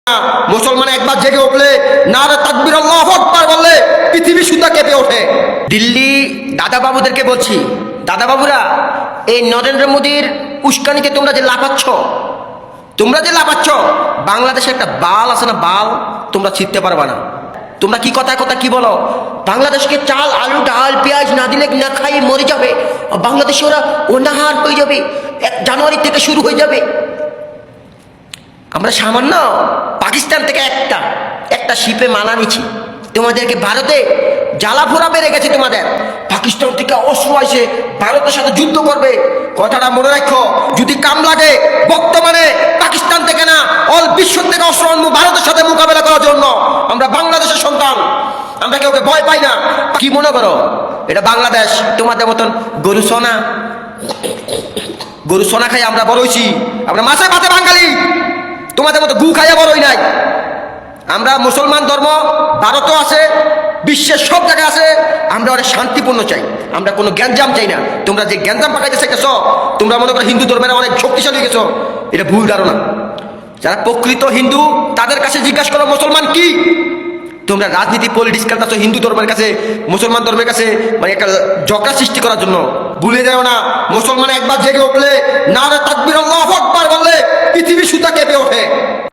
মুসলমান একবার জেগে উঠলে নারে তাকবীর আল্লাহু আকবার বললে পৃথিবী সুদ্ধা কেঁপে ওঠে। দিল্লি দাদা বাবুদেরকে বলছি, দাদা বাবুরা, এই নরেন্দ্র মোদীর উস্কানিতে তোমরা যে লাফাচ্ছ, বাংলাদেশে একটা বাল আছে না, বাল তোমরা ছিঁড়তে পারবা না। তোমরা কি কথা কি বলো, বাংলাদেশকে চাল আলু ডাল পেঁয়াজ না দিলে না খাই মরে যাবে, বাংলাদেশে ওরা অনাহার হয়ে যাবে, 1 জানুয়ারি থেকে শুরু হয়ে যাবে। আমরা সামান্য পাকিস্তান থেকে একটা শিপে মালা নিচ্ছি, তোমাদেরকে ভারতে জ্বালা ফোড়া বেড়ে গেছে। তোমাদের পাকিস্তান থেকে অস্ত্র আসে, ভারতের সাথে যুদ্ধ করবে। কথাটা মনে রাখো, যদি কাম লাগে বর্তমানে পাকিস্তান থেকে না, অল বিশ্ব থেকে অস্ত্র আনবো ভারতের সাথে মোকাবেলা করার জন্য। আমরা বাংলাদেশের সন্তান, আমরা কেউকে ভয় পাই না। কি মনে করো এটা বাংলাদেশ? তোমাদের মতন গরু সোনা খাই আমরা বড় হয়েছি, আমরা মাছে ভাতে বাঙালি, তোমাদের মতো গু খাইয়া বড়ই নাই। আমরা মুসলমান ধর্ম ভারতও আছে, বিশ্বের সব জায়গায় আছে। আমরা অনেক শান্তিপূর্ণ চাই, আমরা কোনো গ্যাঞ্জাম চাই না। তোমরা যে গ্যাঞ্জাম পাকাইতে শিখেছ, তোমরা মনে করো হিন্দু ধর্মের অনেক শক্তিশালী হয়ে গেছো, এটা ভুল ধারণা। যারা প্রকৃত হিন্দু তাদের কাছে জিজ্ঞাসা করো মুসলমান কি। তোমরা রাজনীতি পলিটিক্স খেলতেছো হিন্দু ধর্মের কাছে, মুসলমান ধর্মের কাছে, মানে একটা ঝগড়া সৃষ্টি করার জন্য। ভুলে যাও না, মুসলমান একবার জেগে উঠলে নারে তাকবীর আল্লাহু আকবার বললে পৃথিবী সুদ্ধা কেঁপে ওঠে।